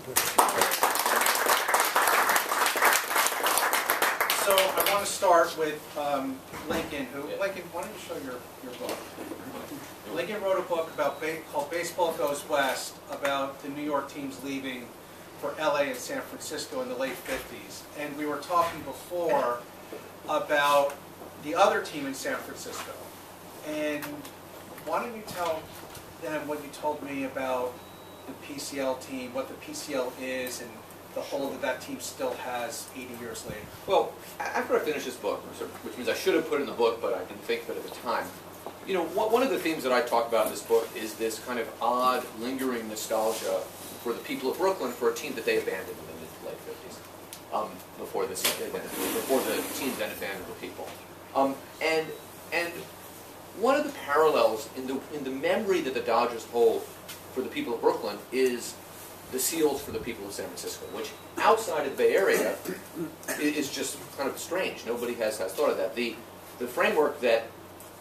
So I want to start with Lincoln. Lincoln, why don't you show your book? Lincoln wrote a book called Baseball Goes West about the New York teams leaving for LA and San Francisco in the late 50s. And we were talking before about the other team in San Francisco. And why don't you tell them what you told me about the PCL team, what the PCL is, and the hold that team still has 80 years later? Well, after I finished this book, which means I should have put it in the book, but I didn't think of it at the time, you know, one of the themes that I talk about in this book is this kind of odd, lingering nostalgia for the people of Brooklyn for a team that they abandoned in the mid-to-late 50s, before the team then abandoned the people. And one of the parallels in the memory that the Dodgers hold for the people of Brooklyn is the Seals for the people of San Francisco, which outside of the Bay Area is just kind of strange. Nobody has thought of that. The framework that,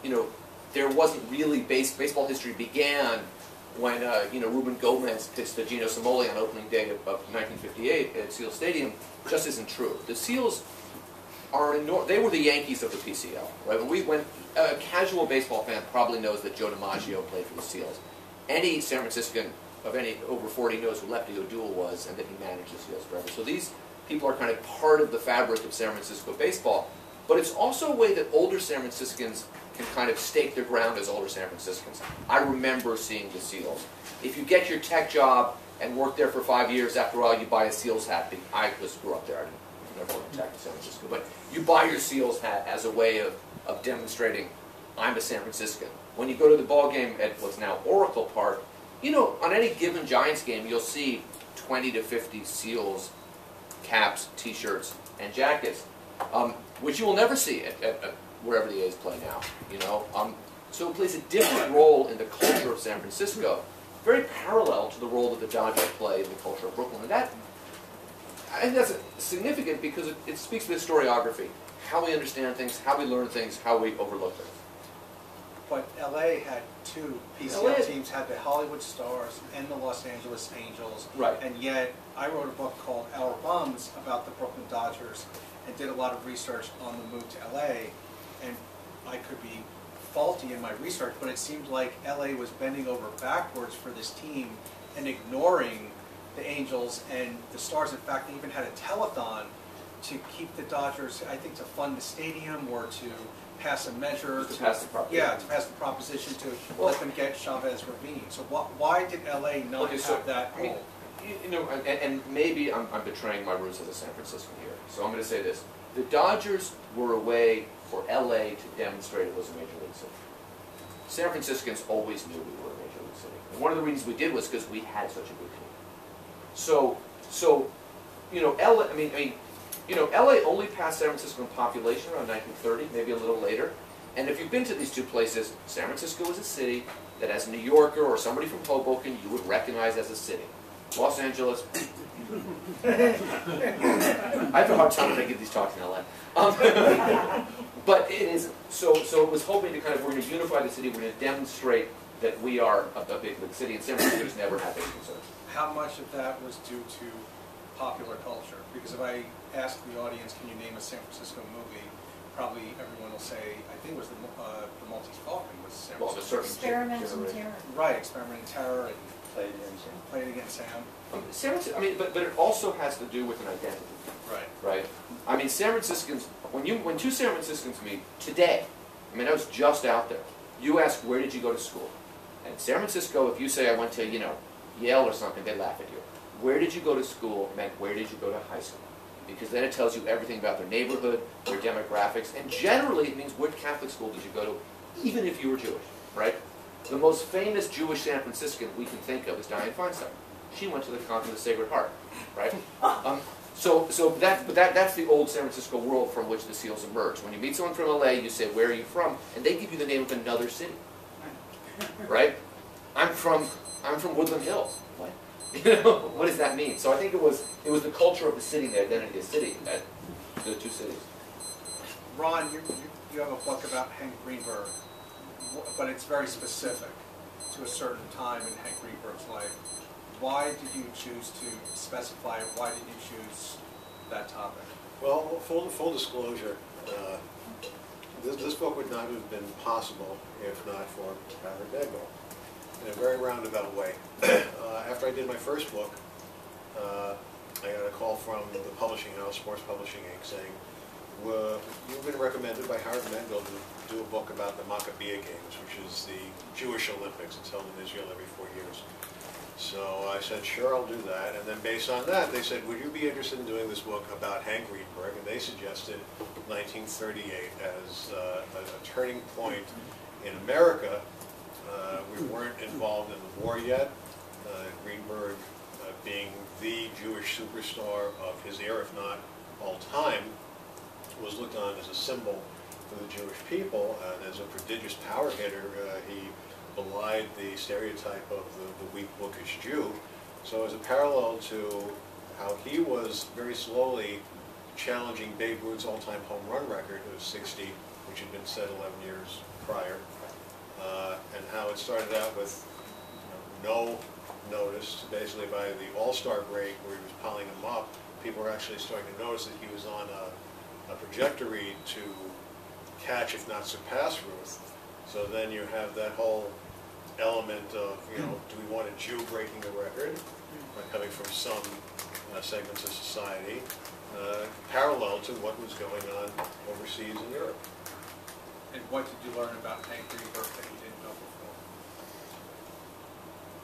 you know, there wasn't really baseball history began when you know, Ruben Gomez pitched to Gino Cimoli on opening day of 1958 at Seal Stadium just isn't true. The Seals are they were the Yankees of the PCL, right? When a casual baseball fan probably knows that Joe DiMaggio played for the Seals. Any San Franciscan of any over 40 knows who Lefty O'Doul was and that he managed the Seals forever. So these people are kind of part of the fabric of San Francisco baseball. But it's also a way that older San Franciscans can kind of stake their ground as older San Franciscans. I remember seeing the Seals. If you get your tech job and work there for 5 years, after a while you buy a Seals hat. I grew up there. I never worked in tech in San Francisco. But you buy your Seals hat as a way of demonstrating, I'm a San Franciscan. When you go to the ball game at what's now Oracle Park, you know, on any given Giants game, you'll see 20 to 50 Seals caps, T-shirts, and jackets, which you will never see at wherever the A's play now. You know, so it plays a different role in the culture of San Francisco, very parallel to the role that the Dodgers play in the culture of Brooklyn. And that, I think that's significant because it speaks to the historiography, how we understand things, how we learn things, how we overlook things. But LA had two PCL teams, had the Hollywood Stars and the Los Angeles Angels. Right. And yet, I wrote a book called Our Bums about the Brooklyn Dodgers and did a lot of research on the move to LA. And I could be faulty in my research, but it seemed like LA was bending over backwards for this team and ignoring the Angels and the Stars. In fact, they even had a telethon to keep the Dodgers, I think, to fund the stadium or to pass a measure to pass the proposition. Yeah, to pass the proposition to let them get Chavez Ravine. So why did LA not have that hold? You know, and maybe I'm betraying my roots as a San Franciscan here. So I'm going to say this: the Dodgers were a way for LA to demonstrate it was a major league city. San Franciscans always knew we were a major league city, and one of the reasons we did was because we had such a good team. So you know, LA. I mean. You know, LA only passed San Francisco in population around 1930, maybe a little later. And if you've been to these two places, San Francisco is a city that as a New Yorker or somebody from Hoboken, you would recognize as a city. Los Angeles, I have a hard time when I give these talks in LA. But it is, so it was hoping to kind of, we're going to unify the city, we're going to demonstrate that we are a big league city, and San Francisco's never had those concerns. How much of that was due to popular culture? Because if I ask the audience, can you name a San Francisco movie, probably everyone will say, I think it was the Maltese Falcon was San Francisco. Experiment in Terror. Right, Experiment in Terror and Play It Again, Sam. San Francisco, I mean, but it also has to do with an identity. Right. Right? I mean, San Franciscans, when two San Franciscans meet today, I mean, I was just out there. You ask, where did you go to school? And San Francisco, if you say I went to, you know, Yale or something, they laugh at you. Where did you go to school meant where did you go to high school? Because then it tells you everything about their neighborhood, their demographics, and generally it means what Catholic school did you go to, even if you were Jewish, right? The most famous Jewish San Franciscan we can think of is Dianne Feinstein. She went to the Convent of the Sacred Heart, right? So that's the old San Francisco world from which the Seals emerged. When you meet someone from LA, you say, where are you from? And they give you the name of another city, right? I'm from Woodland Hills. What? You know, what does that mean? So I think it was the culture of the city, the identity of the city, the two cities. Ron, you have a book about Hank Greenberg, but it's very specific to a certain time in Hank Greenberg's life. why did you choose to specify it? Why did you choose that topic? Well, full disclosure, this book would not have been possible if not for Howard Nedlow, in a very roundabout way. After I did my first book, I got a call from the publishing house, Sports Publishing Inc., saying, you've been recommended by Howard Nedlow to do a book about the Maccabeah Games, which is the Jewish Olympics. It's held in Israel every 4 years. So I said, sure, I'll do that. And then based on that, they said, would you be interested in doing this book about Hank Greenberg? And they suggested 1938 as a turning point in America. We weren't involved in the war yet. Greenberg, being the Jewish superstar of his era, if not all time, was looked on as a symbol for the Jewish people, and as a prodigious power hitter. He belied the stereotype of the weak, bookish Jew. So as a parallel to how he was very slowly challenging Babe Ruth's all-time home run record of 60, which had been set 11 years prior, and how it started out with no notice, basically by the All-Star break where he was piling them up, people were actually starting to notice that he was on a trajectory to catch, if not surpass, Ruth. So then you have that whole element of, do we want a Jew breaking the record, coming from some segments of society, parallel to what was going on overseas in Europe. And what did you learn about Hank Greenberg that you didn't know before?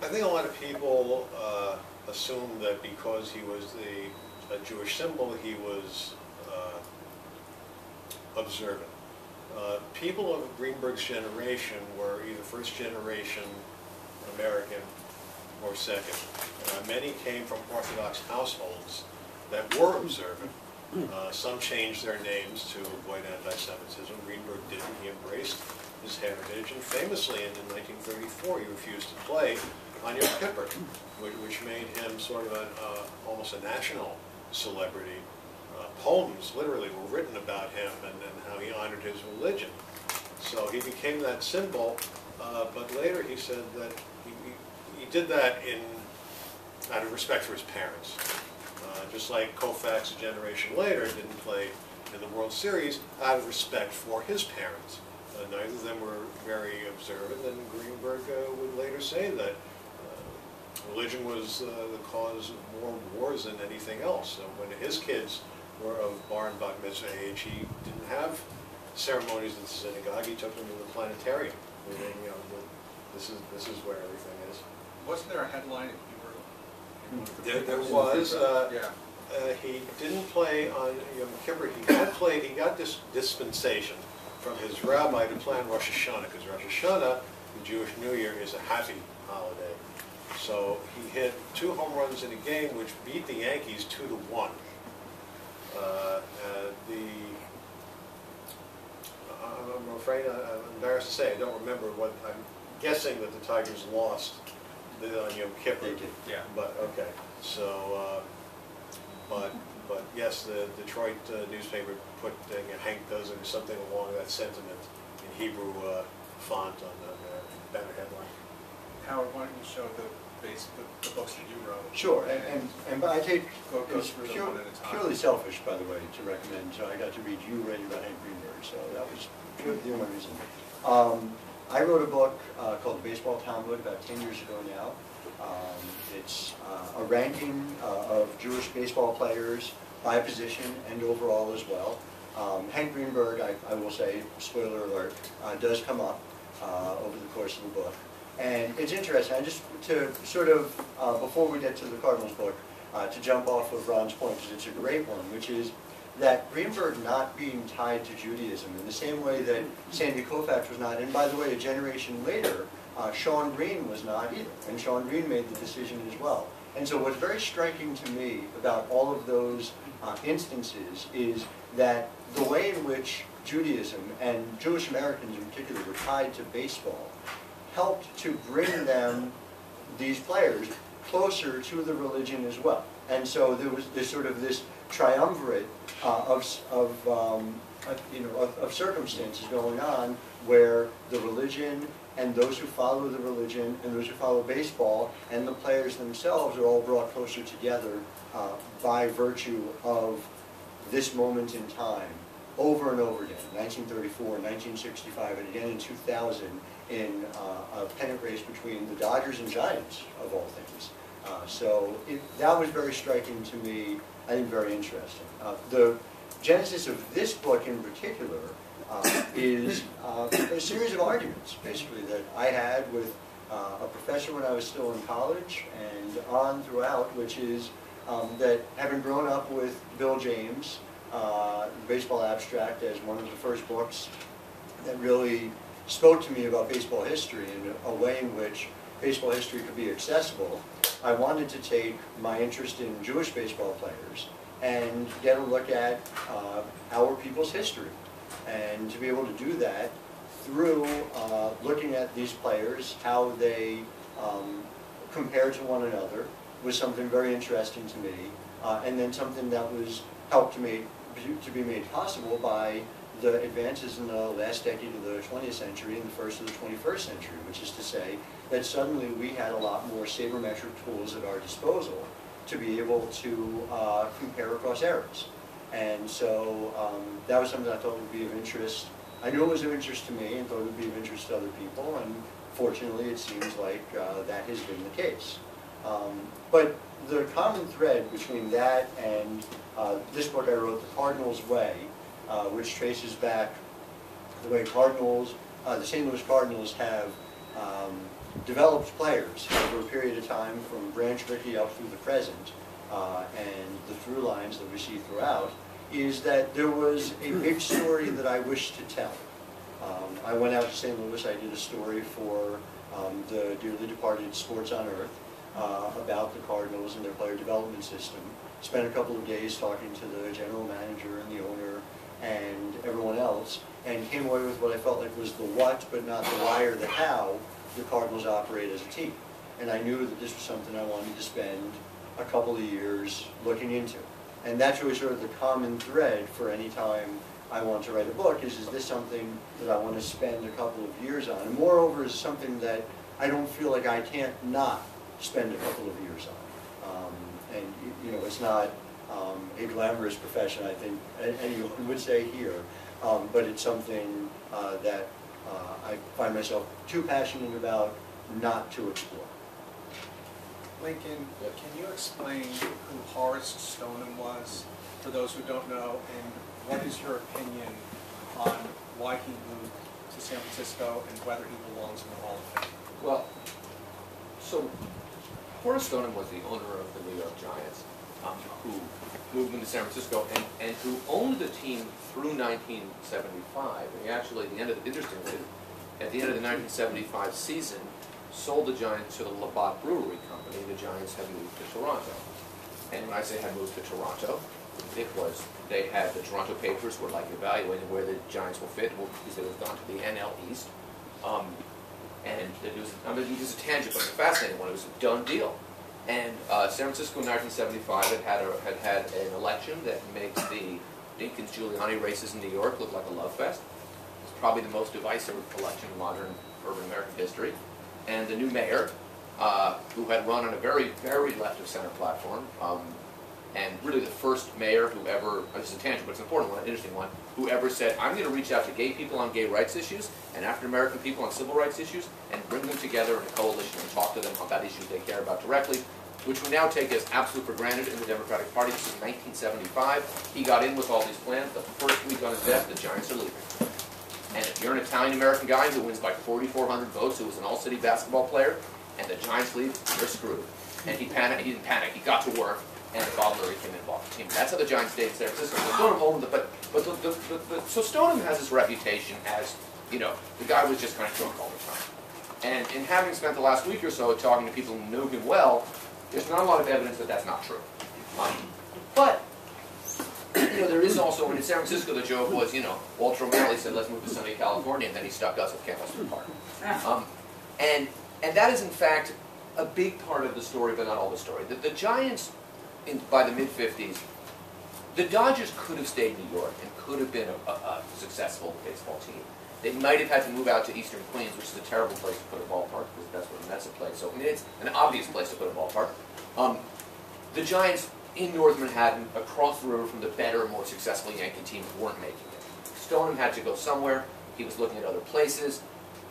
I think a lot of people assume that because he was a Jewish symbol, he was observant. People of Greenberg's generation were either first generation American or second. Many came from Orthodox households that were observant. Some changed their names to avoid anti-Semitism. Greenberg didn't. He embraced his heritage, and famously in 1934 he refused to play on Yom Kippur, which made him sort of almost a national celebrity. Poems literally were written about him and how he honored his religion. So he became that symbol, but later he said that he did that out of respect for his parents. Just like Koufax, a generation later, didn't play in the World Series out of respect for his parents. Neither of them were very observant, and Greenberg would later say that religion was the cause of more wars than anything else. So when his kids were of bar and bat mitzvah age, he didn't have ceremonies at the synagogue. He took them to the planetarium. Meaning, this is where everything is. Wasn't there a headline in Hebrew? There was. Yeah. He didn't play on Yom Kippur. He got this dispensation from his rabbi to play on Rosh Hashanah, because Rosh Hashanah, the Jewish New Year, is a happy holiday. So he hit 2 home runs in a game, which beat the Yankees 2-1. I'm afraid, I'm embarrassed to say, I don't remember what, I'm guessing that the Tigers lost on Yom Kippur. They did. Yeah. But, okay, so, but yes, the Detroit newspaper put Hank does or something along that sentiment in Hebrew font on the banner headline. Howard, why don't you show the books that you wrote? Sure, and I take Go it's through them one at a time. purely selfish, by the way, to recommend. So I got to read you writing about Hank Greenberg, so that was the only reason. I wrote a book called The Baseball Talmud about 10 years ago now. It's a ranking of Jewish baseball players by position and overall as well. Hank Greenberg, I will say, spoiler alert, does come up over the course of the book. And it's interesting, I just, to sort of, before we get to the Cardinals book, to jump off of Ron's point, because it's a great one, which is that Greenberg not being tied to Judaism in the same way that Sandy Koufax was not, and by the way, a generation later, Sean Green was not either, and Sean Green made the decision as well. And so what's very striking to me about all of those instances is that the way in which Judaism, and Jewish Americans in particular, were tied to baseball, helped to bring them, these players, closer to the religion as well. And so there was this sort of this triumvirate of circumstances going on where the religion and those who follow the religion, and those who follow baseball, and the players themselves are all brought closer together by virtue of this moment in time, over and over again, 1934, 1965, and again in 2000, in a pennant race between the Dodgers and Giants, of all things. That was very striking to me, I think very interesting. The genesis of this book in particular is a series of arguments, basically, that I had with a professor when I was still in college and on throughout, which is that having grown up with Bill James, Baseball Abstract, as one of the first books that really spoke to me about baseball history and a way in which baseball history could be accessible, I wanted to take my interest in Jewish baseball players and get a look at our people's history. And to be able to do that through looking at these players, how they compare to one another, was something very interesting to me, and then something that was helped to be made possible by the advances in the last decade of the 20th century and the first of the 21st century, which is to say that suddenly we had a lot more sabermetric tools at our disposal to be able to compare across eras. And so that was something I thought would be of interest. I knew it was of interest to me and thought it would be of interest to other people, and fortunately it seems like that has been the case. But the common thread between that and this book I wrote, The Cardinals' Way, which traces back the way the St. Louis Cardinals have developed players over a period of time from Branch Rickey up through the present, and the through lines that we see throughout, is that there was a big story that I wished to tell. I went out to St. Louis, I did a story for the dearly departed Sports on Earth about the Cardinals and their player development system. Spent a couple of days talking to the general manager and the owner and everyone else, and came away with what I felt like was the what, but not the why or the how the Cardinals operate as a team. And I knew that this was something I wanted to spend a couple of years looking into. And that's really sort of the common thread for any time I want to write a book, is this something that I want to spend a couple of years on? And moreover, is something that I don't feel like I can't not spend a couple of years on. And you know, it's not a glamorous profession, I think anyone would say here, but it's something that I find myself too passionate about not to explore. Lincoln, can you explain who Horace Stoneham was, for those who don't know, and what is your opinion on why he moved to San Francisco and whether he belongs in the Hall of Fame? Well, so Horace Stoneham was the owner of the New York Giants, who moved into San Francisco and who owned the team through 1975. And he actually, interestingly, at the end of the 1975 season, sold the Giants to the Labatt Brewery Company. The Giants had moved to Toronto. And when I say had moved to Toronto, it was, they had, the Toronto papers were like evaluating where the Giants will fit, because they had gone to the NL East. And it was, I mean, it was a tangent, but a fascinating one. It was a done deal. And San Francisco in 1975 had an election that makes the Dinkins-Giuliani races in New York look like a love fest. It's probably the most divisive election in modern urban American history. And the new mayor, who had run on a very, very left-of-center platform, and really the first mayor who ever, this is a tangent, but it's an important one, an interesting one, who ever said, I'm going to reach out to gay people on gay rights issues and African-American people on civil rights issues and bring them together in a coalition and talk to them about issues they care about directly, which we now take as absolute for granted in the Democratic Party. This is 1975. He got in with all these plans. The first week on his desk, the Giants are leaving. And if you're an Italian-American guy who wins by 4,400 votes, who was an all-city basketball player, and the Giants leave, you're screwed. And he panicked. He didn't panic. He got to work. And Bob Lurie came in and bought the team. That's how the Giants stayed in San Francisco. So Stoneham owned it, so Stoneham has this reputation as, you know, the guy was just kind of drunk all the time. And in having spent the last week or so talking to people who knew him well, there's not a lot of evidence that that's not true. But, you know, there is also, in San Francisco, the joke was, you know, Walter O'Malley said, let's move to sunny California, and then he stuck us at Candlestick Park. And that is, in fact, a big part of the story, but not all the story. The Giants, by the mid-50s, the Dodgers could have stayed in New York and could have been a successful baseball team. They might have had to move out to Eastern Queens, which is a terrible place to put a ballpark, because that's where the Mets have played. So I mean, it's an obvious place to put a ballpark. The Giants in North Manhattan, across the river from the better, more successful Yankee team, weren't making it. Stoneham had to go somewhere. He was looking at other places.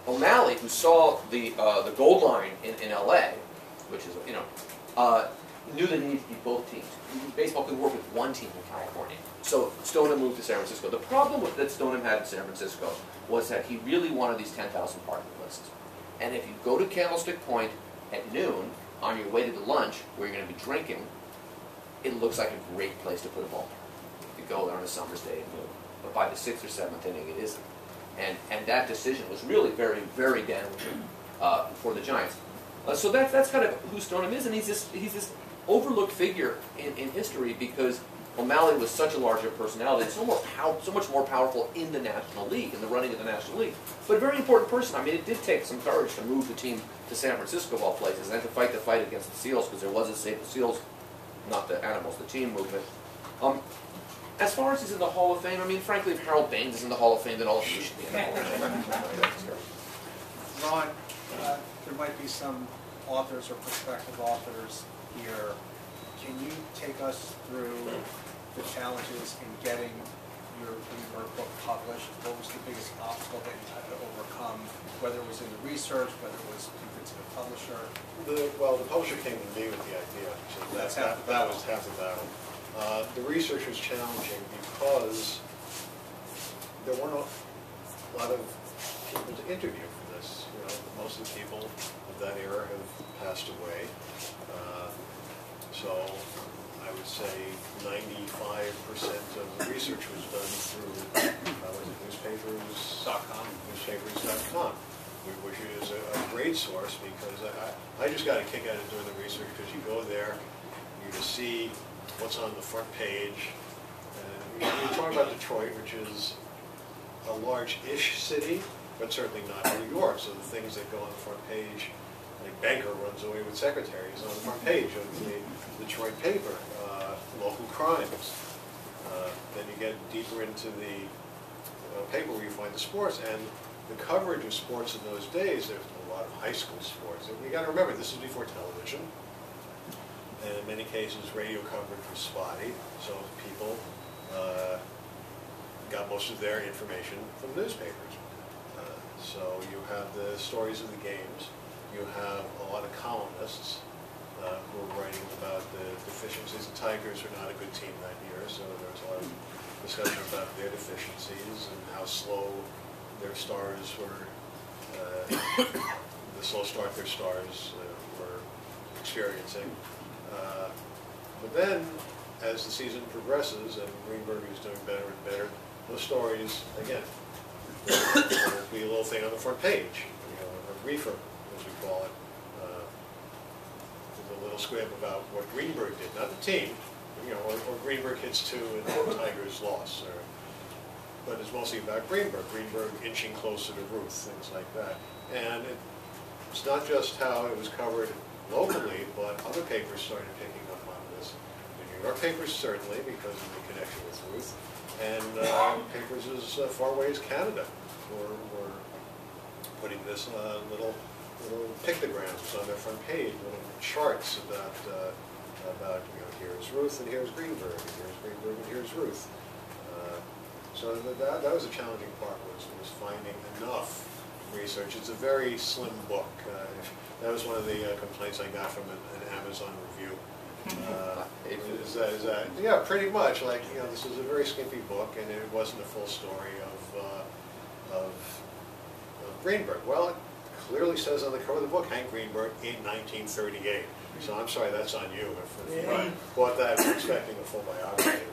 O'Malley, who saw the gold line in L.A., which is, you know, knew that he needed to be both teams. Baseball could work with one team in California. So Stoneham moved to San Francisco. The problem that Stoneham had in San Francisco was that he really wanted these 10,000 parking lists. And if you go to Candlestick Point at noon, on your way to the lunch, where you're going to be drinking, it looks like a great place to put a ballpark. If you go there on a summer's day at noon. But by the 6th or 7th inning, it isn't. And that decision was really very, very damaging for the Giants. So that's kind of who Stoneham is, and he's this overlooked figure in history because O'Malley was such a larger personality, so much more powerful in the National League, in the running of the National League. But a very important person. I mean, it did take some courage to move the team to San Francisco of all places and to fight the fight against the Seals, because there was a Save the Seals, not the Animals, the team movement. As far as he's in the Hall of Fame, I mean, frankly, if Harold Baines is in the Hall of Fame, then all of you should be in the Hall of Fame. Ron, there might be some authors or prospective authors here. Can you take us through the challenges in getting your book published? What was the biggest obstacle that you had to overcome, whether it was in the research, whether it was convincing a publisher? Well, the publisher came to me with the idea, so that was half the battle. The research was challenging because there weren't a lot of people to interview for this. You know, most of the people of that era have passed away. So I would say 95% of the research was done through newspapers.com, which is a great source because I just got a kick out of doing the research because you go there, you just see what's on the front page. And you're talking about Detroit, which is a large-ish city, but certainly not New York. So the things that go on the front page, like banker runs away with secretaries on the front page of the Detroit paper, local crimes. Then you get deeper into the paper where you find the sports, and the coverage of sports in those days, there's a lot of high school sports. And you got to remember, this is before television. And in many cases, radio coverage was spotty, so people got most of their information from newspapers. So you have the stories of the games, you have a lot of columnists who are writing about the deficiencies. The Tigers were not a good team that year, so there was a lot of discussion about their deficiencies and how slow their stars were, the slow start their stars were experiencing. But then, as the season progresses and Greenberg is doing better and better, those stories, again, there'll be a little thing on the front page, you know, a reefer, as we call it. There's a little squib about what Greenberg did, not the team, you know, or Greenberg hits two and the Tigers lost. But it's mostly about Greenberg inching closer to Ruth, things like that. And it's not just how it was covered locally, but other papers started picking up on this. The New York papers certainly, because of the connection with Ruth, and papers as far away as Canada were putting this little pictograms on their front page, little charts about you know, here's Ruth and here's Greenberg, and here's Greenberg and here's Ruth. So that was a challenging part, was finding enough research. It's a very slim book. That was one of the complaints I got from an Amazon review. Is that yeah, pretty much, like, you know, this is a very skimpy book, and it wasn't a full story of Greenberg. Well, it clearly says on the cover of the book, Hank Greenberg in 1938. So I'm sorry, that's on you if you bought that expecting a full biography.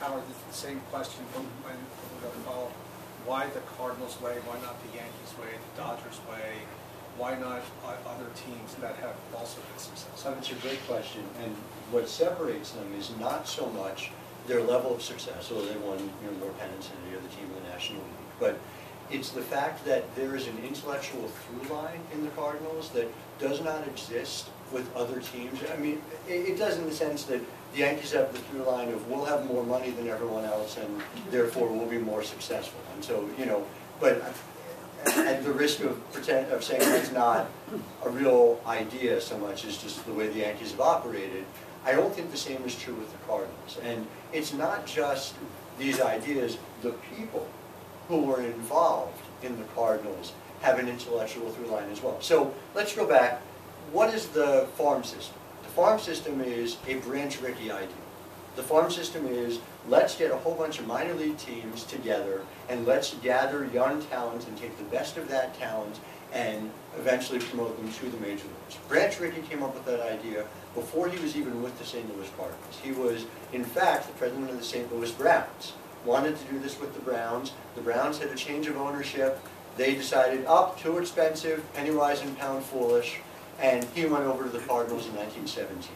Howard, the same question from when we follow. Why the Cardinals way? Why not the Yankees way, the Dodgers way? Why not other teams that have also been successful? That's a great question, and what separates them is not so much their level of success, or they won, you know, more pennants than any other team in the National League, but it's the fact that there is an intellectual through line in the Cardinals that does not exist with other teams. I mean, it does in the sense that the Yankees have the through line of we'll have more money than everyone else, and therefore we'll be more successful. And so, you know, but at the risk of saying that's not a real idea so much as just the way the Yankees have operated, I don't think the same is true with the Cardinals. And it's not just these ideas. The people who were involved in the Cardinals have an intellectual through line as well. So let's go back. What is the farm system? The farm system is a Branch Rickey idea. The farm system is, let's get a whole bunch of minor league teams together and let's gather young talent and take the best of that talent and eventually promote them to the major leagues. Branch Rickey came up with that idea before he was even with the St. Louis Cardinals. He was, in fact, the president of the St. Louis Browns. Wanted to do this with the Browns. The Browns had a change of ownership. They decided, too expensive, penny wise and pound foolish, and he went over to the Cardinals in 1917.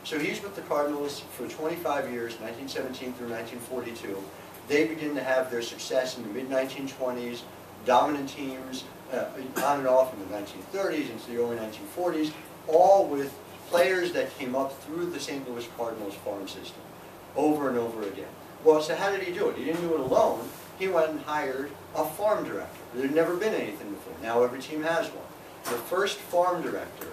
So he's with the Cardinals for 25 years, 1917 through 1942. They begin to have their success in the mid-1920s, dominant teams on and off in the 1930s into the early 1940s, all with players that came up through the St. Louis Cardinals farm system over and over again. Well, so how did he do it? He didn't do it alone. He went and hired a farm director. There had never been anything before. Now every team has one. The first farm director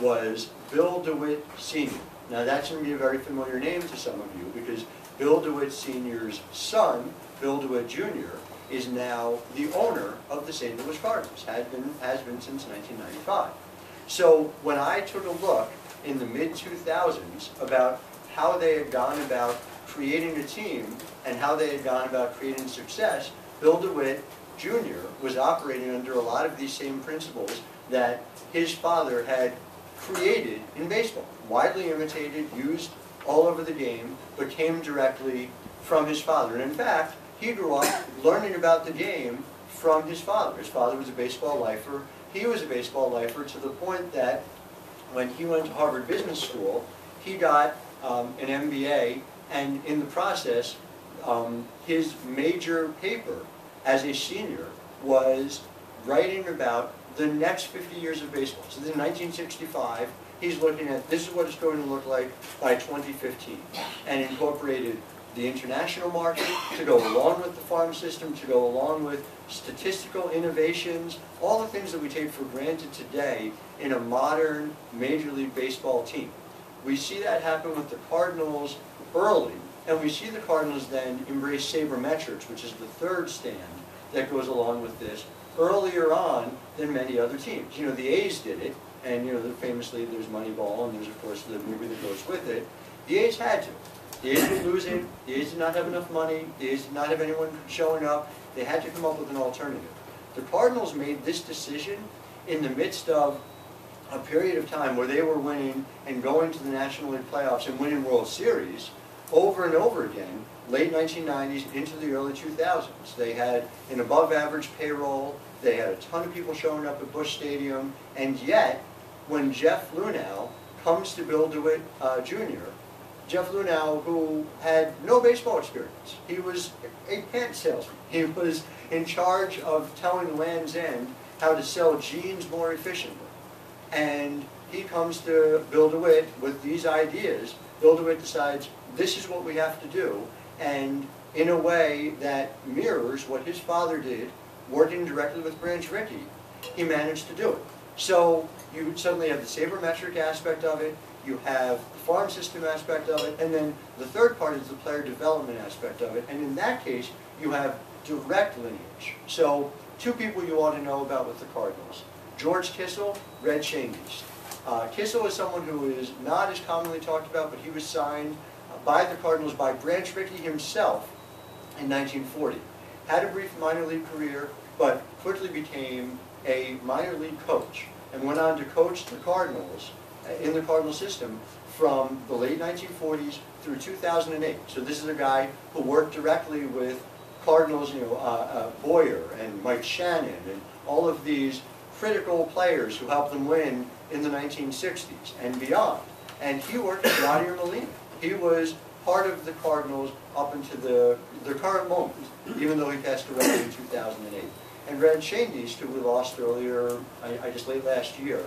was Bill DeWitt Sr. Now that's going to be a very familiar name to some of you because Bill DeWitt Sr.'s son, Bill DeWitt Jr., is now the owner of the St. Louis Cardinals, has been since 1995. So when I took a look in the mid-2000s about how they had gone about creating a team and how they had gone about creating success, Bill DeWitt Jr. was operating under a lot of these same principles that his father had created in baseball, widely imitated, used all over the game, but came directly from his father. And in fact, he grew up learning about the game from his father. His father was a baseball lifer. He was a baseball lifer to the point that when he went to Harvard Business School, he got an MBA, and in the process, his major paper as a senior was writing about the next 50 years of baseball. So in 1965, he's looking at this is what it's going to look like by 2015, and incorporated the international market to go along with the farm system, to go along with statistical innovations, all the things that we take for granted today in a modern Major League Baseball team. We see that happen with the Cardinals early, and we see the Cardinals then embrace sabermetrics, which is the third stand that goes along with this, earlier on than many other teams. You know, the A's did it, and you know, famously there's Moneyball, and there's of course the movie that goes with it. The A's had to. The A's were losing, the A's did not have enough money, the A's did not have anyone showing up, they had to come up with an alternative. The Cardinals made this decision in the midst of a period of time where they were winning and going to the National League playoffs and winning World Series over and over again, late 1990s into the early 2000s. They had an above average payroll, they had a ton of people showing up at Busch Stadium, and yet, when Jeff Luhnow comes to Bill DeWitt Jr., Jeff Luhnow, who had no baseball experience, he was a pants salesman. He was in charge of telling Land's End how to sell jeans more efficiently. And he comes to Bill DeWitt with these ideas. Bill DeWitt decides, this is what we have to do, and in a way that mirrors what his father did, working directly with Branch Rickey, he managed to do it. So you suddenly have the sabermetric aspect of it, you have the farm system aspect of it, and then the third part is the player development aspect of it, and in that case, you have direct lineage. So two people you ought to know about with the Cardinals: George Kissel, Red Shangeast. Kissel is someone who is not as commonly talked about, but he was signed by the Cardinals by Branch Rickey himself in 1940. Had a brief minor league career, but quickly became a minor league coach and went on to coach the Cardinals in the Cardinal system from the late 1940s through 2008. So this is a guy who worked directly with Cardinals, Boyer and Mike Shannon and all of these critical players who helped them win in the 1960s and beyond. And he worked with Yadier Molina. He was part of the Cardinals up into the current moment, even though he passed away in 2008. And Red Shangeast, who we lost earlier, I just late last year,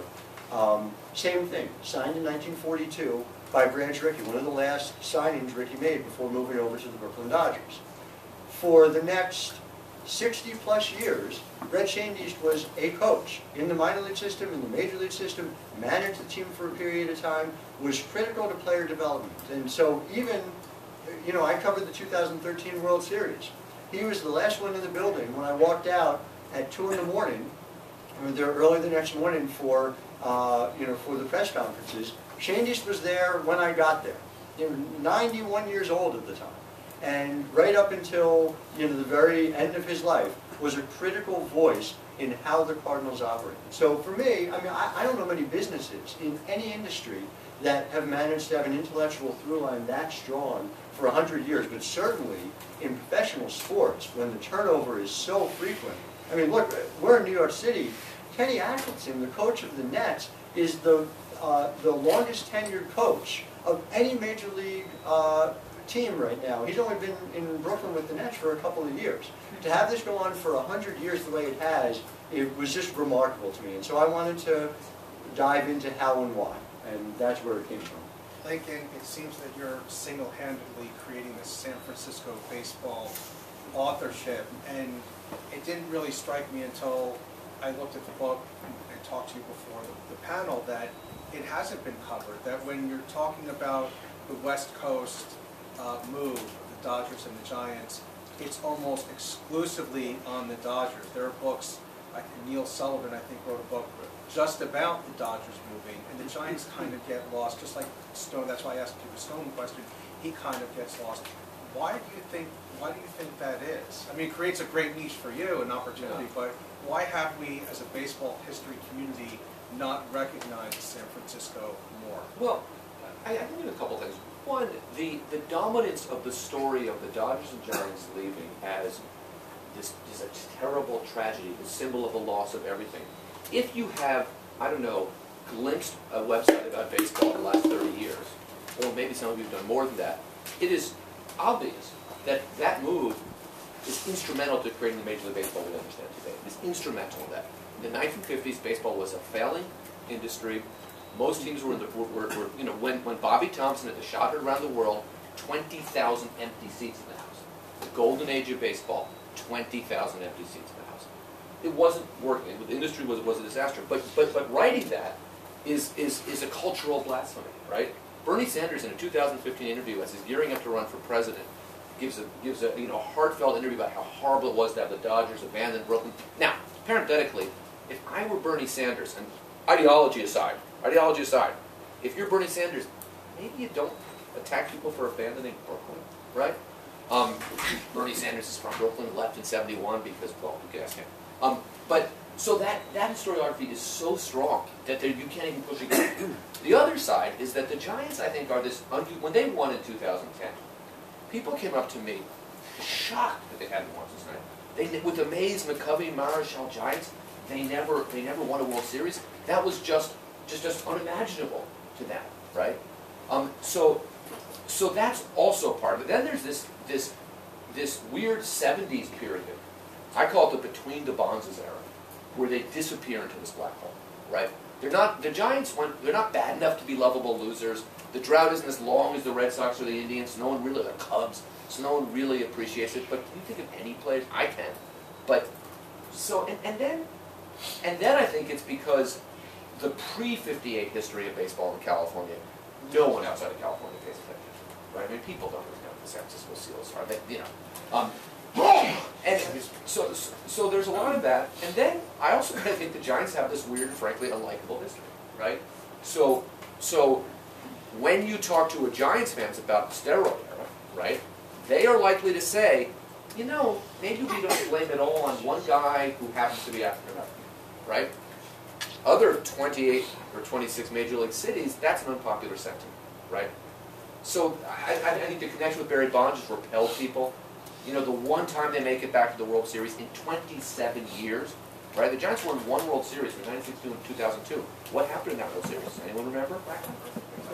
same thing, signed in 1942 by Branch Rickey, one of the last signings Rickey made before moving over to the Brooklyn Dodgers. For the next 60-plus years, Red Shane-East was a coach in the minor league system, in the major league system, managed the team for a period of time, was critical to player development. And so even, you know, I covered the 2013 World Series. He was the last one in the building when I walked out at 2 in the morning. I was there early the next morning for, you know, for the press conferences. Shane-East was there when I got there. He was 91 years old at the time. And right up until, you know, the very end of his life, was a critical voice in how the Cardinals operated. So for me, I mean, I don't know many businesses in any industry that have managed to have an intellectual through line that strong for 100 years, but certainly in professional sports, when the turnover is so frequent. I mean, look, we're in New York City. Kenny Atkinson, the coach of the Nets, is the longest tenured coach of any major league team right now. He's only been in Brooklyn with the Nets for a couple of years. To have this go on for 100 years the way it has, it was just remarkable to me. And so I wanted to dive into how and why, and that's where it came from. Lincoln, it seems that you're single-handedly creating the San Francisco baseball authorship, and it didn't really strike me until I looked at the book and talked to you before the panel that it hasn't been covered, that when you're talking about the West Coast move of the Dodgers and the Giants, it's almost exclusively on the Dodgers. There are books, like Neil Sullivan, I think, wrote a book just about the Dodgers moving, and the Giants kind of get lost, just like Stone. That's why I asked you the Stone question. He kind of gets lost. Why do you think that is? I mean, it creates a great niche for you, an opportunity, but why have we, as a baseball history community, not recognized San Francisco more? Well, I think a couple things. One, the dominance of the story of the Dodgers and Giants leaving as this is a terrible tragedy, the symbol of the loss of everything. If you have, I don't know, glimpsed a website about baseball in the last 30 years, or maybe some of you have done more than that, it is obvious that that move is instrumental to creating the Major League Baseball we understand today. It is instrumental in that. In the 1950s, baseball was a failing industry. Most teams were you know, when Bobby Thompson had the shot heard around the world, 20,000 empty seats in the house. The golden age of baseball, 20,000 empty seats in the house. It wasn't working. The industry was a disaster. But writing that is a cultural blasphemy, right? Bernie Sanders, in a 2015 interview, as he's gearing up to run for president, gives a you know, heartfelt interview about how horrible it was to have the Dodgers abandon Brooklyn. Now, parenthetically, if I were Bernie Sanders, and ideology aside, if you're Bernie Sanders, maybe you don't attack people for abandoning Brooklyn, right? Bernie Sanders is from Brooklyn, left in '71 because, well, you can ask him. But so that historiography is so strong that you can't even push against it. The other side is that the Giants, I think, are this when they won in 2010. People came up to me, shocked that they hadn't won since then. With the Mays, McCovey, Marichal Giants, they never won a World Series. That was just unimaginable to them, right? So that's also part of it. Then there's this weird '70s period. I call it the between the Bonzes era, where they disappear into this black hole, right? The Giants they're not bad enough to be lovable losers. The drought isn't as long as the Red Sox or the Indians. No one really, the Cubs, so no one really appreciates it. But can you think of any players? I can. But so and then I think it's because the pre-'58 history of baseball in California, no one outside of California pays attention, right? I mean, people don't really know what the San Francisco Seals are. They, you know. And so there's a lot of that. And then I also kind of think the Giants have this weird, frankly, unlikable history, right? So when you talk to a Giants fans about the steroid era, right, they are likely to say, you know, maybe we don't blame it all on one guy who happens to be African American, right? Other 28 or 26 major league cities, that's an unpopular sentiment, right? So I think the connection with Barry Bonds just repelled people. You know, the one time they make it back to the World Series in 27 years, right? The Giants won one World Series from 1962 and 2002. What happened in that World Series? Does anyone remember?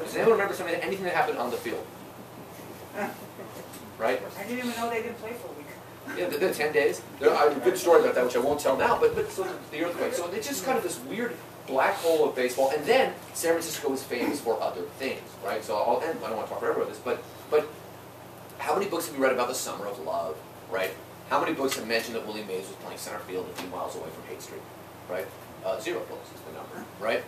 Does anyone remember anything that happened on the field? Right? I didn't even know they didn't play for a week. Yeah, the 10 days. I have a good story about that, which I won't tell now, but so the earthquake. So it's just kind of this weird black hole of baseball. And then San Francisco is famous for other things, right? So I'll end, I don't want to talk forever about this, but how many books have you read about the Summer of Love, right? How many books have mentioned that Willie Mays was playing center field a few miles away from Haight Street, right? 0 books is the number, right?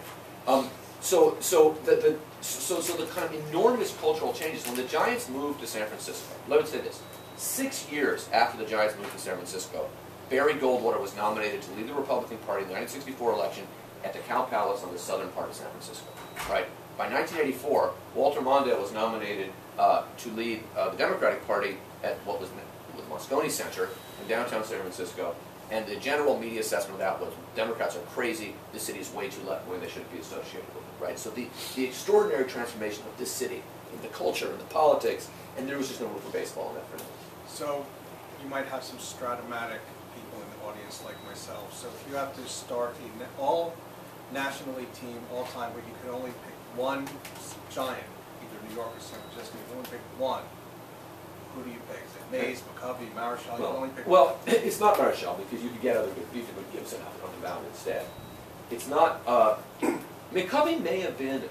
So the kind of enormous cultural changes, when the Giants moved to San Francisco, let me say this, 6 years after the Giants moved to San Francisco, Barry Goldwater was nominated to lead the Republican Party in the 1964 election at the Cow Palace on the southern part of San Francisco, right? By 1984, Walter Mondale was nominated to lead the Democratic Party at what was the Moscone Center in downtown San Francisco, and the general media assessment of that was Democrats are crazy, the city is way too left-wing, they shouldn't be associated with it, right? So the extraordinary transformation of this city, in the culture, in the politics, and there was just no room for baseball in that for me. So you might have some Stratomatic people in the audience like myself. So if you have to start all National League team all time, but you could only pick one giant, either New York or San Francisco, you can only pick one. Who do you pick? Is it Mays, McCovey, Marichal? You can only pick well, it's not Marichal because you could get other good people with Gibson out on the mound instead. It's not. McCovey may have been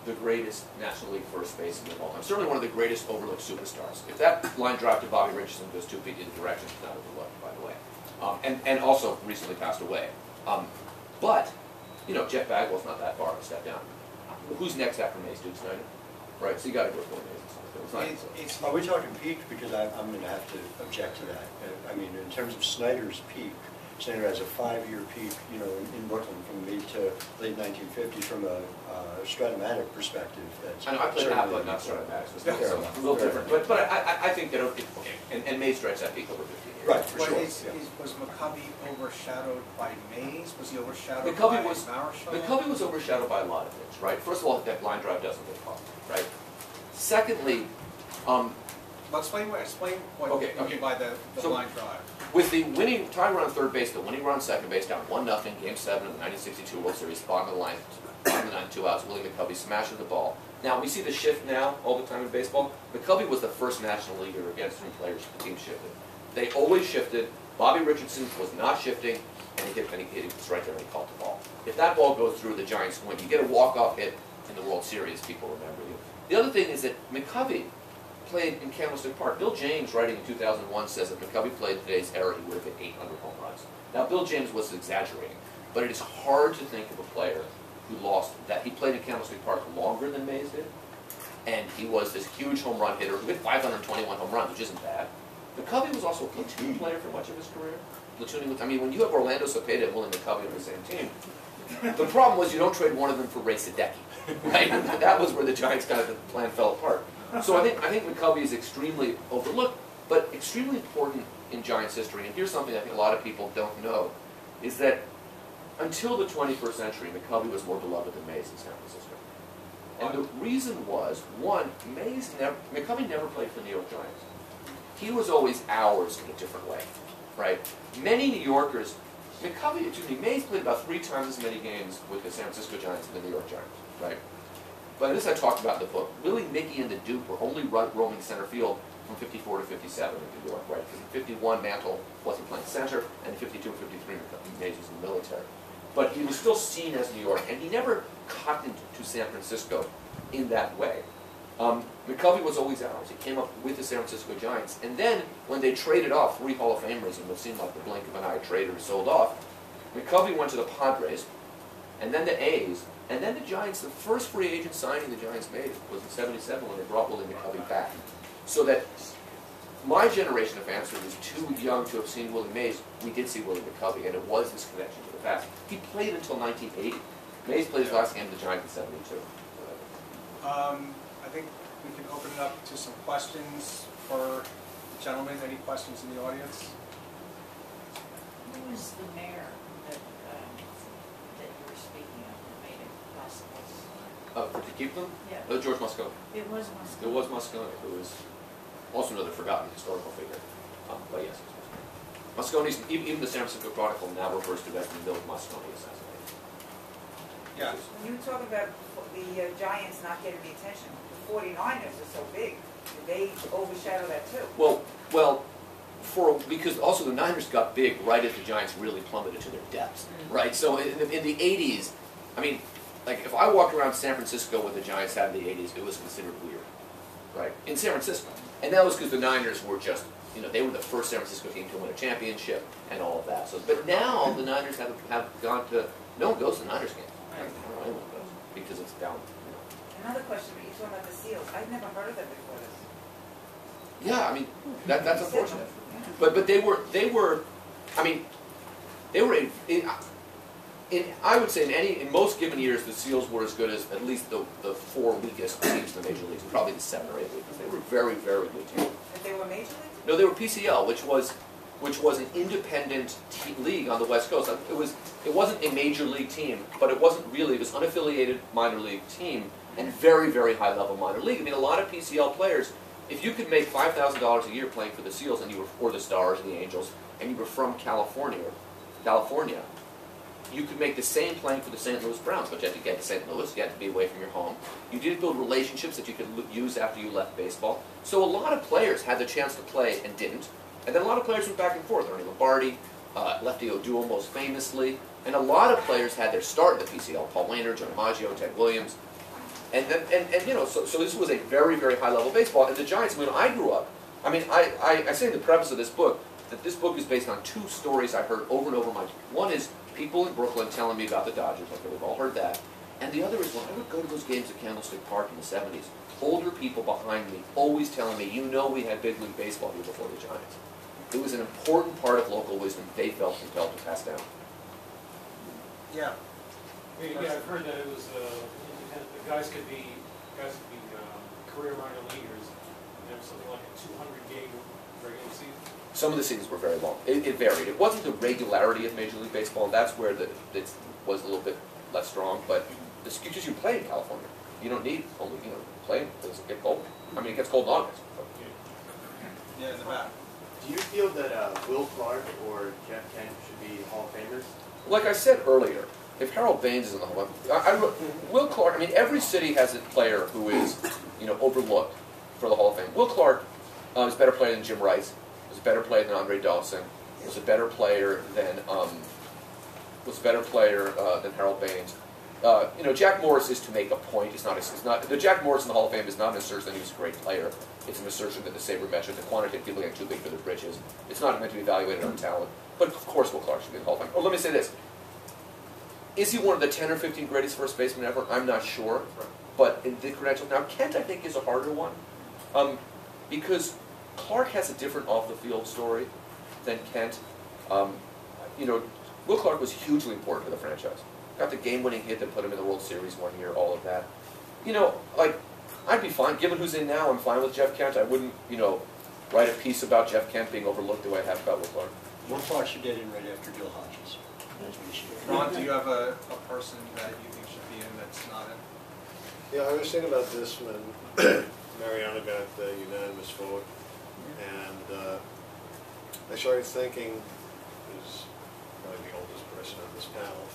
the greatest National League first baseman of all time. Certainly one of the greatest overlooked superstars. If that line drive to Bobby Richardson goes 2 feet in the direction, it's not overlooked, by the way. And also recently passed away. But, you know, Jeff Bagwell's not that far of a step down. Who's next after Mays? Duke Snyder? Right, so you got to go with Mays. Are we talking peak? Because I'm going to have to object to that. I mean, in terms of Snyder's peak, Snyder has a 5-year peak, you know, in Brooklyn from mid to late 1950s from a Stratomatic perspective. That's I know, I played half, but not Stratomatic, so it's a little different. But I think that, okay, and Mays stretched that peak over 15 years. Right, for sure. Was McCovey overshadowed by Mays? Was he overshadowed McCovey by was, Marichal? McCovey was overshadowed by a lot of things, right? First of all, that line drive doesn't get caught, right? Secondly, Well, explain what Okay, you mean by the so, line drive. with the winning tie run on third base, the winning run on second base down 1-0, Game 7 of the 1962 World Series, bottom of the line, 2 outs, Willie McCovey smashing the ball. Now, we see the shift now all the time in baseball. McCovey was the first National Leaguer against whom players the team shifted. They always shifted. Bobby Richardson was not shifting, and he was right there and he caught the ball. If that ball goes through, the Giants win. You get a walk-off hit in the World Series, people remember you. The other thing is that McCovey played in Candlestick Park. Bill James, writing in 2001, says that McCovey played today's era, he would have hit 800 home runs. Now, Bill James was exaggerating, but it is hard to think of a player who lost that. He played in Candlestick Park longer than Mays did, and he was this huge home run hitter who hit 521 home runs, which isn't bad. McCovey was also a platoon player for much of his career. Platooning with, I mean, when you have Orlando Cepeda and Willie McCovey on the same team, the problem was you don't trade one of them for Ray Sadecki, right? That was where the Giants kind of the plan fell apart. So I think McCovey is extremely overlooked, but extremely important in Giants history. And here's something I think a lot of people don't know, is that until the 21st century, McCovey was more beloved than Mays in San Francisco. And the reason was, one, McCovey never played for the New York Giants. He was always ours in a different way, right? Many New Yorkers, Mays played about 3 times as many games with the San Francisco Giants than the New York Giants, right? But this I talked about in the book. Willie, Mickey, and the Duke were only roaming center field from 54 to 57 in New York, right? Because in 51, Mantle wasn't playing center, and in 52 and 53, Mays was in the military. But he was still seen as New York, and he never cottoned to San Francisco in that way. McCovey was always ours. He came up with the San Francisco Giants. And then, when they traded off 3 Hall of Famers in what seemed like the blink of an eye trader sold off, McCovey went to the Padres, and then the A's, and then the Giants. The first free agent signing the Giants made was in '77 when they brought Willie McCovey back. So that my generation of fans who was too young to have seen Willie Mays, we did see Willie McCovey, and it was this connection to the past. He played until 1980. Mays played his last game to the Giants in '72. I think we can open it up to some questions for the gentlemen. Any questions in the audience? Who was the mayor that you were speaking of that made it possible? To keep them? Yeah. George Moscone. It was Moscone. It was Moscone, who was also another forgotten historical figure. But yes, it was Moscone. Moscone's, even the San Francisco Chronicle now refers to that as the Bill Moscone assassination. Yes. When you talk about the Giants not getting the attention, the 49ers are so big. Did they overshadow that too? Well, because also the Niners got big right as the Giants really plummeted to their depths, right? So in the 80s, I mean, like if I walked around San Francisco with the Giants had in the 80s, it was considered weird, right? In San Francisco. And that was because the Niners were just you know, they were the first San Francisco team to win a championship and all of that. So, but now the Niners have gone to, no one goes to the Niners game. I don't know anyone goes because it's down. You know. Another question, but you're talking about the seals. I've never heard of them before this. Yeah, I mean that's unfortunate. But they were, I mean, they were I would say in most given years the Seals were as good as at least the 4 weakest teams in the major leagues, probably the 7 or 8 weakest. They were a very, very good team. If they were major league? No, they were PCL, which was an independent league on the West Coast. It wasn't a major league team, but it wasn't really. It was unaffiliated minor league team and very, very high level minor league. I mean, a lot of PCL players, if you could make $5,000 a year playing for the Seals and you were or the Stars and the Angels, and you were from California, you could make the same playing for the St. Louis Browns, but you had to get to St. Louis, you had to be away from your home. You did build relationships that you could use after you left baseball. So a lot of players had the chance to play and didn't. And then a lot of players went back and forth. Ernie Lombardi, Lefty O'Doul most famously. And a lot of players had their start in the PCL. Paul Wainer, Joe DiMaggio, Ted Williams. And you know, so this was a very, very high level baseball. And the Giants, when I grew up, I mean, I say in the preface of this book that this book is based on 2 stories I heard over and over. One is people in Brooklyn telling me about the Dodgers. Okay, we've all heard that. And the other is when I would go to those games at Candlestick Park in the 70s, older people behind me always telling me, you know, we had big league baseball here before the Giants. It was an important part of local wisdom they felt compelled to pass down. Yeah. Yeah, I've heard that it was the guys could be career minor leaguers and have something like a 200-game regular season. Some of the seasons were very long. It varied. It wasn't the regularity of Major League Baseball, and that's where it was a little bit less strong. But the because you play in California, you don't need only play because it get cold. I mean, it gets cold in August. Yeah, in the back. Do you feel that Will Clark or Jeff Kent should be Hall of Famers? Like I said earlier, if Harold Baines is in the Hall of Fame, Will Clark. I mean, every city has a player who is overlooked for the Hall of Fame. Will Clark is a better player than Jim Rice. Was a better player than Andre Dawson. Was a better player than Harold Baines. Jack Morris is to make a point. It's not the Jack Morris in the Hall of Fame is not an assertion that he was a great player. It's an assertion that the SABR metric, the quantitative people getting too big for their britches. It's not meant to be evaluated on talent. But of course, Will Clark should be in the Hall of Fame. Oh, let me say this: is he one of the 10 or 15 greatest first basemen ever? I'm not sure. But in the credentials now, Kent I think is a harder one, because Clark has a different off-the-field story than Kent. Will Clark was hugely important to the franchise. Got the game-winning hit that put him in the World Series one year, all of that. I'd be fine, given who's in now, I'm fine with Jeff Kent. I wouldn't, write a piece about Jeff Kent being overlooked the way I have about Will Clark. Will Clark should get in right after Bill Hodges. That's what he should get. Ron, do you have a person that you think should be in that's not in? Yeah, I was thinking about this when Mariana got the unanimous vote, and I started thinking, who's probably the oldest person on this panel,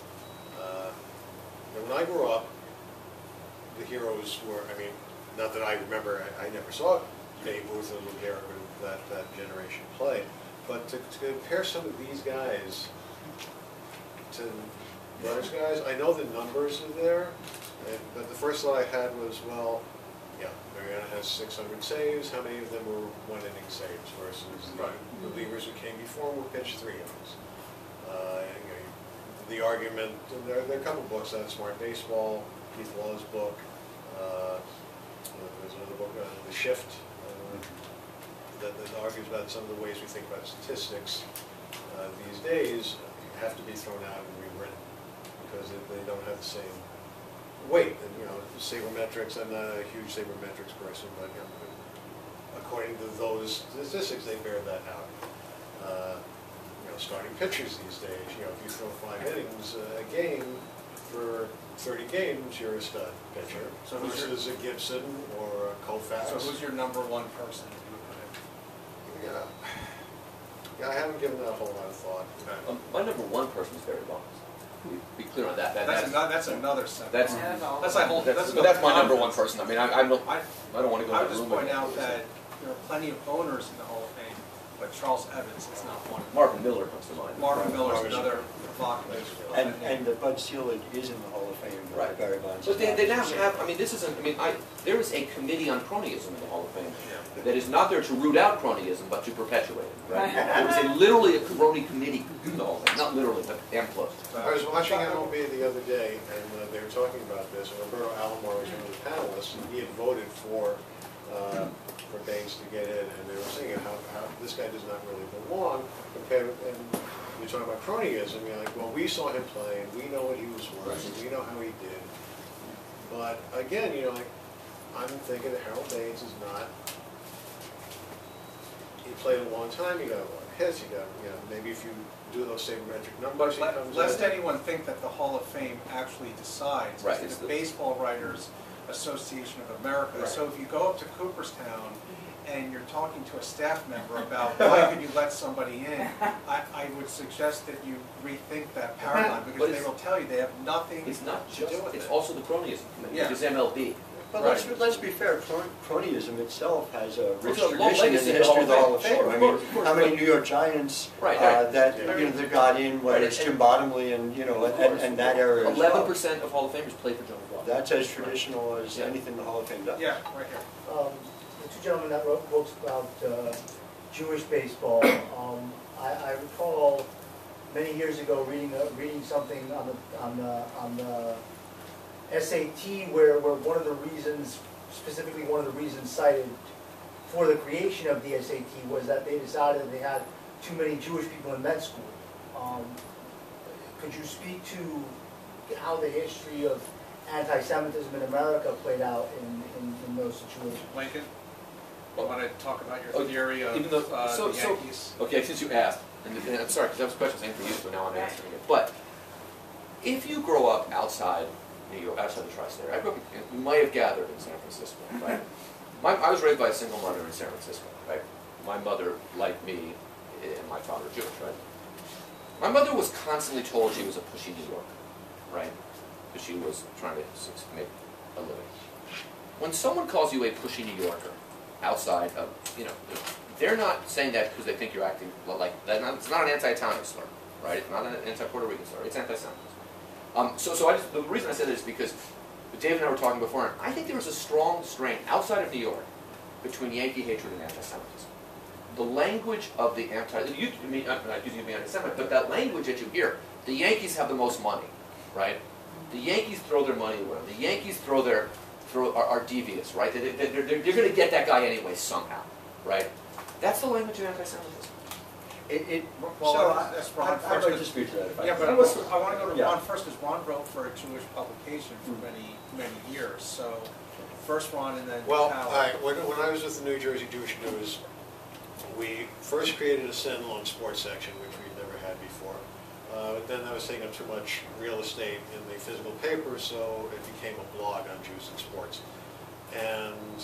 and when I grew up, the heroes were, not that I remember, I never saw Babe Ruth and Lou Gehrig or that generation play, but to compare some of these guys to those guys, I know the numbers are there, but the first thought I had was, well, yeah, Mariana has 600 saves. How many of them were one-inning saves versus the relievers who came before were pitched 3 innings? The argument, there are a couple books on Smart Baseball, Keith Law's book. There's another book, The Shift, that argues about some of the ways we think about statistics these days have to be thrown out and rewritten because they don't have the same weight. And sabermetrics, I'm not a huge sabermetrics person, but according to those statistics, they bear that out. Starting pitchers these days, if you throw 5 innings a game for 30 games, you're a stud pitcher. So versus a Gibson or a Koufax. So who's your number 1 person that you would put in? Yeah, I haven't given that a whole lot of thought. My number 1 person is Barry Bonds. Be clear on that. That's another sentence. That's my number 1 person. I don't want to go I into would just room point with out that there are plenty of owners in the Hall of Fame but Charles Evans is not one. Marvin Miller comes to mind. Marvin Miller's Marvin. another provocative. And Bud Selig is in the Hall of Fame, Right. Barry Bonds. But they now have, I mean, this isn't, I mean, there is a committee on cronyism in the Hall of Fame that is not there to root out cronyism, but to perpetuate it, right? There is literally a crony committee in the Hall of Fame, not literally, but damn close. I was watching MLB the other day, and they were talking about this, and Roberto Alomar was one of the panelists, and he had voted for Bates to get in, and they were saying how this guy does not really belong, compared with, and you're talking about cronyism, you're like, well, we saw him play, and we know what he was worth, and we know how he did. But again, you know, like, I'm thinking that Harold Baines is not, he played a long time, you got a lot of hits, you got, you know, maybe if you do those sabermetric numbers, he comes Lest in. anyone think that the Hall of Fame actually decides, Right, it's it's the the- Baseball Writers Association of America. Right. So if you go up to Cooperstown and you're talking to a staff member about why could you let somebody in, I would suggest that you rethink that paradigm, But because they it's- will tell you they have nothing It's not to just, do with it's it. also the cronyism committee, Yeah. which is MLB. But Right. let's be fair, cronyism itself has a rich It's a long tradition in legacy the in the history of the Hall Hall of of Fame. Fame. I Of mean, course, how many but- New York Giants Right, that, Yeah. you know, that got in, whether Right, it's and- Tim Bottomley and, you know, and that era as well. 11% of Hall of Famers play for John Wall. That's as traditional as Yeah. anything the Hall of Fame does. Yeah, right here. The two gentlemen that wrote books about Jewish baseball, I recall many years ago reading something on the SAT where one of the reasons, specifically one of the reasons cited for the creation of the SAT was that they decided that they had too many Jewish people in med school. Could you speak to how the history of anti-Semitism in America played out in those situations? Lincoln, you want to talk about your Oh, theory of even though- the Yankees? Okay, since you asked, and I'm sorry, because that was a question same for you, so now I'm answering it. But if you grow up outside New York, outside the tri-state, I grew up, you might have gathered in San Francisco, right? I was raised by a single mother in San Francisco, right? My mother, like me, and my father Jewish, right? My mother was constantly told she was a pushy New Yorker, right? Because she was trying to make a living. When someone calls you a pushy New Yorker, outside of, you know, they're not saying that because they think you're acting like that. It's not an anti-Italian slur, right? It's not an anti-Puerto Rican slur. It's anti-Semitism. So the reason I said this is because David and I were talking before, and I think there was a strong strain outside of New York between Yankee hatred and anti-Semitism. The language of the I'm not using to be anti-Semitic, but that language that you hear, the Yankees have the most money, right? The Yankees throw their money around. The Yankees are devious, right? They're going to get that guy anyway somehow, right? That's the language of anti-Semitism. Well, So that's Ron I'd first. like to speak to that if I Yeah, can. but I want to go to Yeah. Ron first, because Ron wrote for a Jewish publication for many years. So first Ron and then Well, Howard. when I was with the New Jersey Jewish News, we first created a standalone sports section, which we'd never had before. Then that was taking up too much real estate in the physical paper, so it became a blog on Jews and sports. And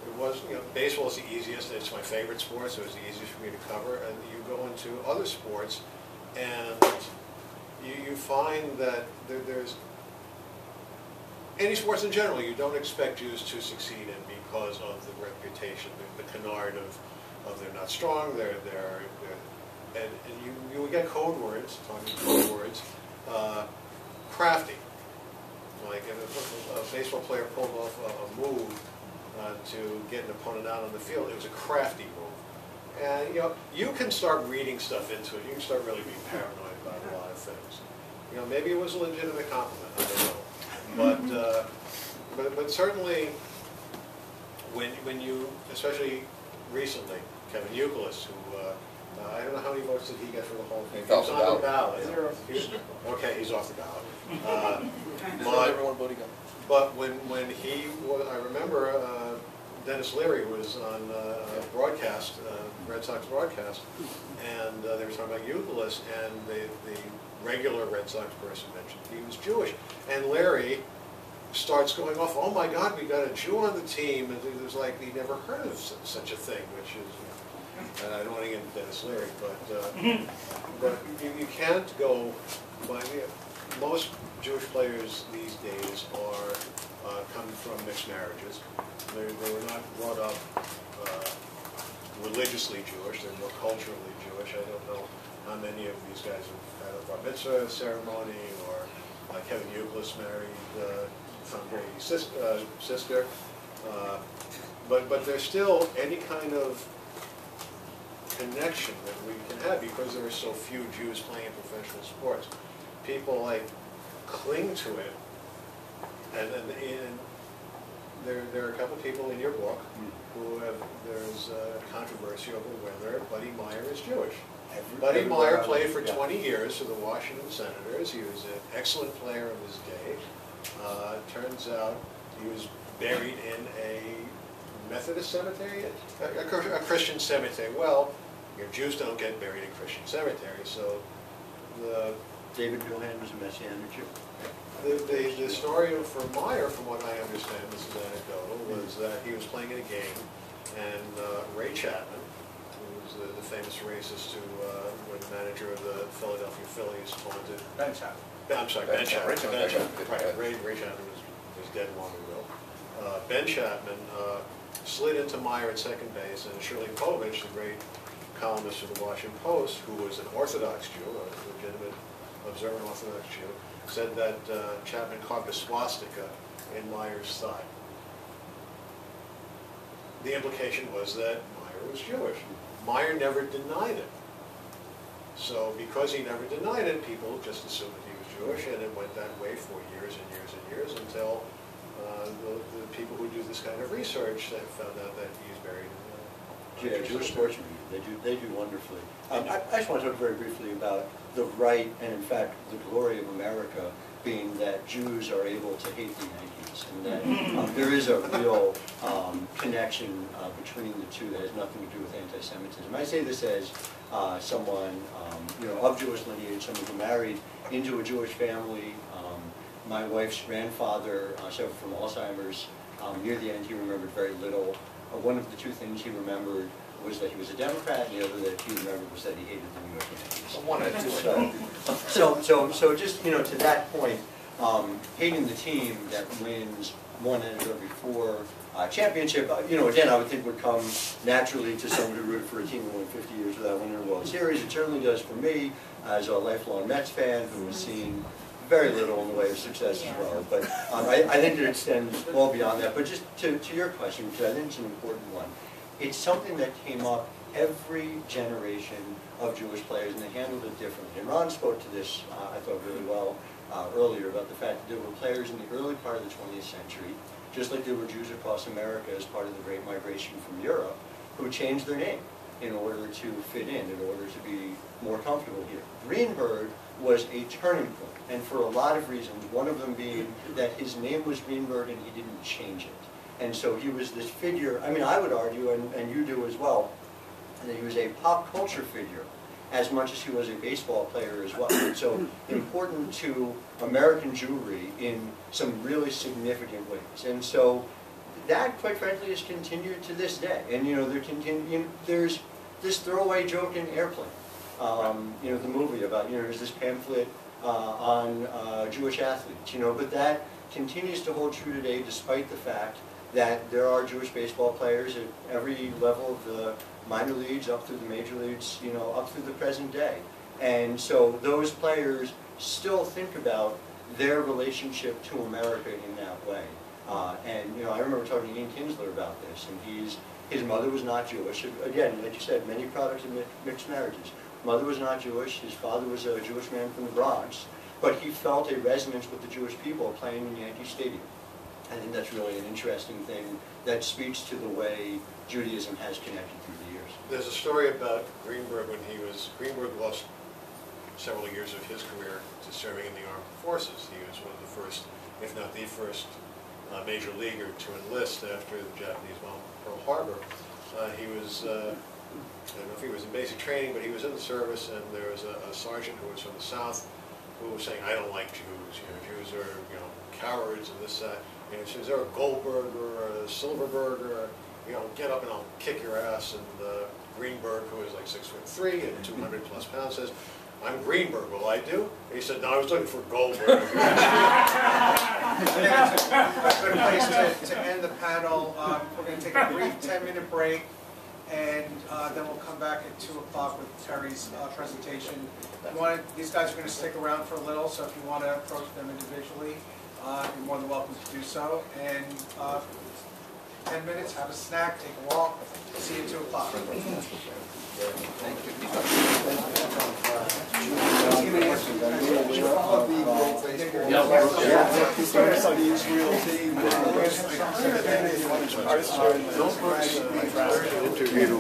it was, you know, baseball is the easiest, it's my favorite sport, so it's the easiest for me to cover. And you go into other sports, and you find that there's any sports in general, you don't expect Jews to succeed in because of the reputation, the canard of they're not strong, and you would get code words, talking code words, crafty. Like if a baseball player pulled off a move to get an opponent out on the field, it was a crafty move. And you know, you can start reading stuff into it. You can start really being paranoid about a lot of things. You know, maybe it was a legitimate compliment. I don't know. But certainly, when you, especially recently, Kevin Youkilis, who I don't know how many votes did he get for the whole thing. He's off the on the ballot. ballot. Okay, he's off the ballot. Everyone voting on. But when he was, I remember Dennis Leary was on broadcast, Red Sox broadcast, and they were talking about Youkilis, and the regular Red Sox person mentioned he was Jewish, and Larry starts going off, oh my God, we got a Jew on the team, and it was like he never heard of such a thing, which is, and I don't want to get into Dennis Leary, but you can't go by, most Jewish players these days are come from mixed marriages. They were not brought up religious religiously Jewish, they're more culturally Jewish. I don't know how many of these guys have had a bar mitzvah ceremony, or Kevin Euclid married Tom Brady's sister. But there's still any kind of connection that we can have because there are so few Jews playing professional sports. People like cling to it, and there are a couple of people in your book who have, there's a controversy over whether Buddy Meyer is Jewish. Buddy Meyer played for 20 years for the Washington Senators. He was an excellent player of his day. Turns out he was buried in a Methodist cemetery, a Christian cemetery. Well, your Jews don't get buried in Christian cemeteries, so the David Milhan was a Messianic Jew. The story for Meyer, from what I understand, this is anecdotal, was that he was playing in a game, and Ray Chapman, who was the famous racist who was manager of the Philadelphia Phillies, taunted. Ben Chapman. I'm sorry, Ben Chapman. Ben Chapman. Right, Ray Chapman was dead long ago. Ben Chapman slid into Meyer at second base, and Shirley Povich, the great columnist of the Washington Post, who was an Orthodox Jew, a legitimate observant Orthodox Jew, said that Chapman carved a swastika in Meyer's thigh. The implication was that Meyer was Jewish. Meyer never denied it. So because he never denied it, people just assumed that he was Jewish, and it went that way for years and years and years until the people who do this kind of research found out that he's buried in Yeah, Jewish sportsmen, they do wonderfully. I just want to talk very briefly about the right, and in fact, the glory of America being that Jews are able to hate the Yankees, and that there is a real connection between the two that has nothing to do with anti-Semitism. I say this as someone of Jewish lineage, someone who married into a Jewish family. My wife's grandfather suffered from Alzheimer's. Near the end, he remembered very little. One of the two things he remembered was that he was a Democrat, and the other that he remembered was that he hated the New York Yankees. One and two. So just to that point, hating the team that wins one out of every four championship, again, I would think would come naturally to someone who rooted for a team that won 50 years without winning a World Series. It certainly does for me as a lifelong Mets fan who has seen very little in the way of success as well. But I think it extends well beyond that. But just to your question, because I think it's an important one, it's something that came up every generation of Jewish players, and they handled it differently. And Ron spoke to this, I thought, really well earlier about the fact that there were players in the early part of the 20th century, just like there were Jews across America as part of the Great Migration from Europe, who changed their name in order to fit in order to be more comfortable here. Greenberg was a turning point, and for a lot of reasons, one of them being that his name was Greenberg and he didn't change it. And so he was this figure, I mean, I would argue, and you do as well, that he was a pop culture figure as much as he was a baseball player as well. And so important to American Jewry in some really significant ways. And so that, quite frankly, has continued to this day. And there's this throwaway joke in Airplane. The movie about, there's this pamphlet on Jewish athletes, but that continues to hold true today despite the fact that there are Jewish baseball players at every level of the minor leagues up through the major leagues, up through the present day. And so those players still think about their relationship to America in that way. I remember talking to Ian Kinsler about this, and his mother was not Jewish. Again, like you said, many products of mixed marriages. Mother was not Jewish, his father was a Jewish man from the Bronx, but he felt a resonance with the Jewish people playing in Yankee Stadium. I think that's really an interesting thing that speaks to the way Judaism has connected through the years. There's a story about Greenberg when Greenberg lost several years of his career to serving in the armed forces. He was one of the first, if not the first, major leaguer to enlist after the Japanese bombed Pearl Harbor. He was, I don't know if he was in basic training, but he was in the service, and there was a sergeant who was from the South who was saying, "I don't like Jews. Jews are, cowards and this, that." And he says, "Is there a Goldberg or a Silverberg or, get up and I'll kick your ass." And Greenberg, who is like 6'3" and 200 plus pounds, says, "I'm Greenberg, will I do?" And he said, "No, I was looking for Goldberg." I think that's a good place to end the panel. We're going to take a brief 10-minute break, and then we'll come back at 2 o'clock with Terry's presentation. These guys are going to stick around for a little, so if you want to approach them individually, you're more than welcome to do so. And 10 minutes, have a snack, take a walk. See you at 2 o'clock. Interview.